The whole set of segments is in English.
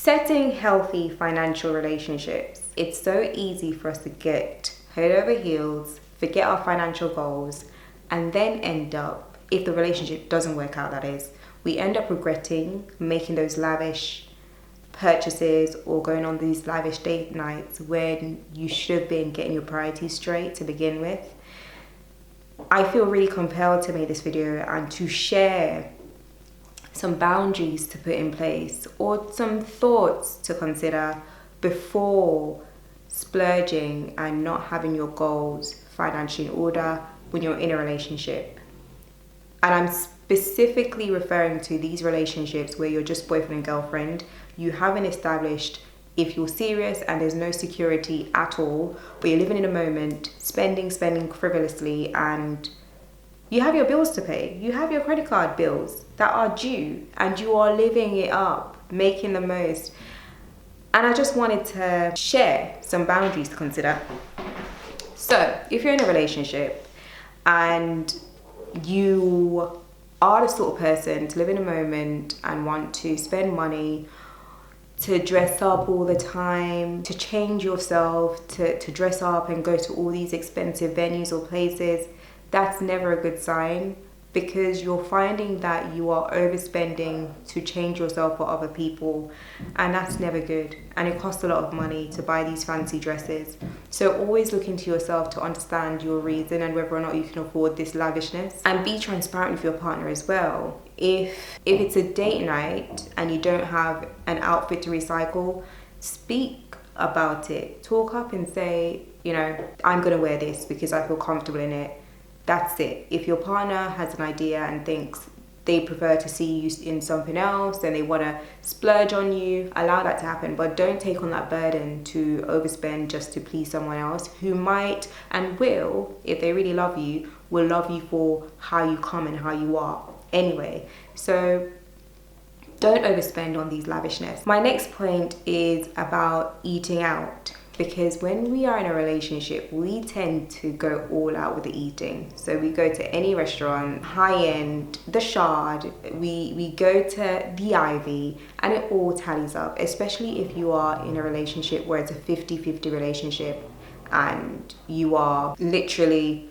Setting healthy financial relationships. It's so easy for us to get head over heels, forget our financial goals, and then end up, if the relationship doesn't work out, that is, we end up regretting making those lavish purchases or going on these lavish date nights when you should have been getting your priorities straight to begin with. I feel really compelled to make this video and to share some boundaries to put in place or some thoughts to consider before splurging and not having your goals financially in order when you're in a relationship. And I'm specifically referring to these relationships where you're just boyfriend and girlfriend. You haven't established if you're serious and there's no security at all, but you're living in a moment, spending frivolously, and you have your bills to pay. You have your credit card bills that are due and you are living it up, making the most. And I just wanted to share some boundaries to consider. So if you're in a relationship and you are the sort of person to live in a moment and want to spend money, to dress up all the time, to change yourself, to dress up and go to all these expensive venues or places, that's never a good sign, because you're finding that you are overspending to change yourself for other people, and that's never good. And it costs a lot of money to buy these fancy dresses. So always look into yourself to understand your reason and whether or not you can afford this lavishness, and be transparent with your partner as well. If it's a date night and you don't have an outfit to recycle, speak about it. Talk up and say, I'm gonna wear this because I feel comfortable in it. That's it. If your partner has an idea and thinks they prefer to see you in something else and they want to splurge on you, allow that to happen. But don't take on that burden to overspend just to please someone else who might and will, if they really love you, will love you for how you come and how you are anyway. So don't overspend on these lavishness. My next point is about eating out. Because when we are in a relationship, we tend to go all out with the eating. So we go to any restaurant, high end, the Shard, we go to the Ivy, and it all tallies up, especially if you are in a relationship where it's a 50-50 relationship and you are literally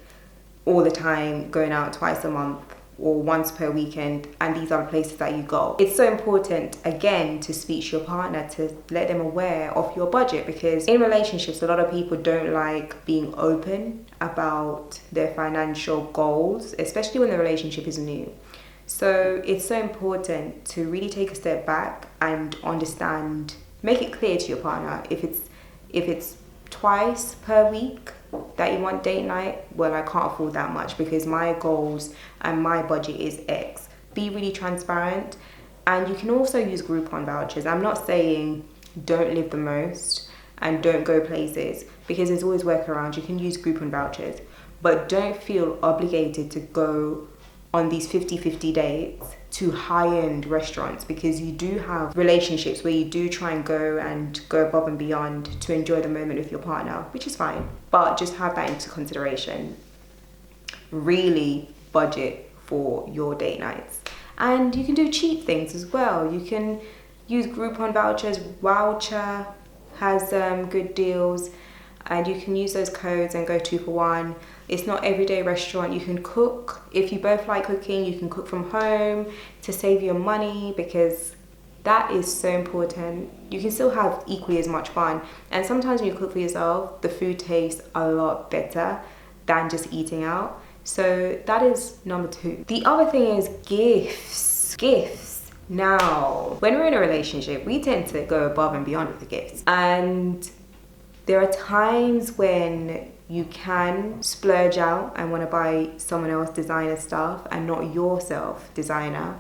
all the time going out twice a month or once per weekend, and these are the places that you go. It's so important, again, to speak to your partner, to let them aware of your budget, because in relationships, a lot of people don't like being open about their financial goals, especially when the relationship is new. So it's so important to really take a step back and understand, make it clear to your partner. If it's twice per week that you want date night, well, I can't afford that much because my goals and my budget is X. Be really transparent. And you can also use Groupon vouchers. I'm not saying don't live the most and don't go places, because there's always workarounds. You can use Groupon vouchers, but don't feel obligated to go on these 50-50 dates to high-end restaurants, because you do have relationships where you do try and go above and beyond to enjoy the moment with your partner, which is fine, but just have that into consideration. Really budget for your date nights. And you can do cheap things as well. You can use Groupon vouchers. Voucher has good deals, and you can use those codes and go 2 for 1. It's not everyday restaurant. You can cook. If you both like cooking, you can cook from home to save your money, because that is so important. You can still have equally as much fun. And sometimes when you cook for yourself, the food tastes a lot better than just eating out. So that is number 2. The other thing is gifts. Gifts. Now, when we're in a relationship, we tend to go above and beyond with the gifts. And there are times when you can splurge out and want to buy someone else designer stuff and not yourself designer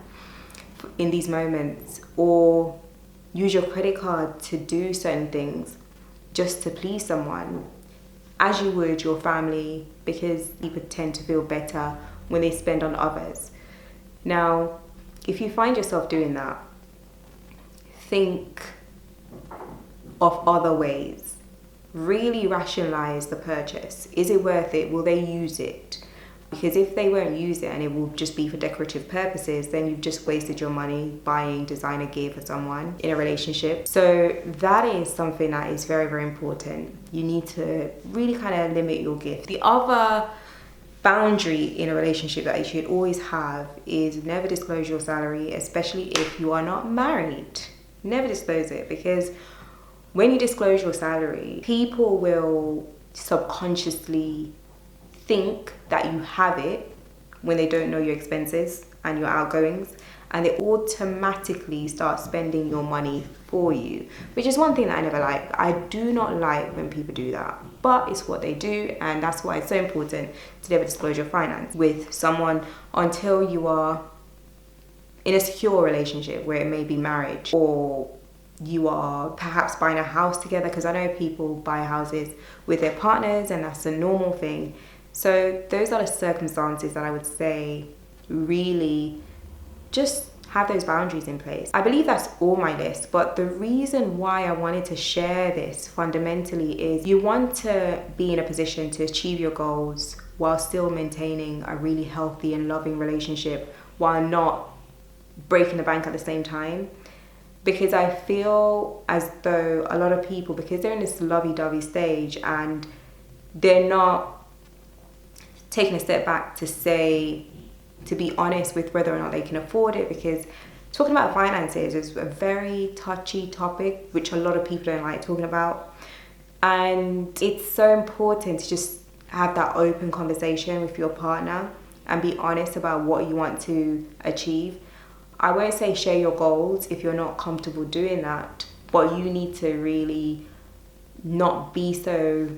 in these moments, or use your credit card to do certain things just to please someone, as you would your family, because people tend to feel better when they spend on others. Now, if you find yourself doing that, think of other ways. Really rationalize the purchase. Is it worth it? Will they use it? Because if they won't use it and it will just be for decorative purposes, then you've just wasted your money buying designer gear for someone in a relationship. So that is something that is very, very important. You need to really kind of limit your gift. The other boundary in a relationship that you should always have is never disclose your salary, especially if you are not married. Never disclose it, because when you disclose your salary, people will subconsciously think that you have it when they don't know your expenses and your outgoings, and they automatically start spending your money for you, which is one thing that I never like. I do not like when people do that, but it's what they do, and that's why it's so important to never disclose your finance with someone until you are in a secure relationship, where it may be marriage, or you are perhaps buying a house together, because I know people buy houses with their partners and that's a normal thing. So those are the circumstances that I would say really just have those boundaries in place. I believe that's all my list, but the reason why I wanted to share this fundamentally is you want to be in a position to achieve your goals while still maintaining a really healthy and loving relationship, while not breaking the bank at the same time. Because I feel as though a lot of people, because they're in this lovey-dovey stage and they're not taking a step back to be honest with whether or not they can afford it, because talking about finances is a very touchy topic which a lot of people don't like talking about, and it's so important to just have that open conversation with your partner and be honest about what you want to achieve. I won't say share your goals if you're not comfortable doing that, but you need to really not be so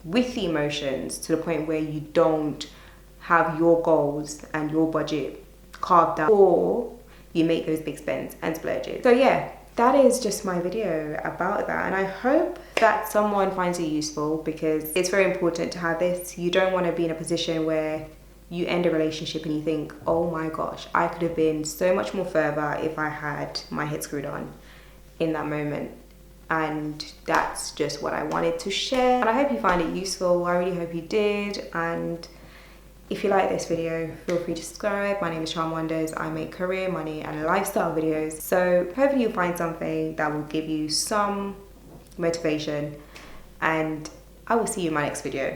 with the emotions to the point where you don't have your goals and your budget carved out, or you make those big spends and splurges. So yeah, that is just my video about that, and I hope that someone finds it useful, because it's very important to have this. You don't want to be in a position where you end a relationship and you think, oh my gosh, I could have been so much more further if I had my head screwed on in that moment. And that's just what I wanted to share, and I hope you find it useful. I really hope you did, and if you like this video, feel free to subscribe. My name is Charm Wonders. I make career, money and lifestyle videos, so hopefully you'll find something that will give you some motivation, and I will see you in my next video.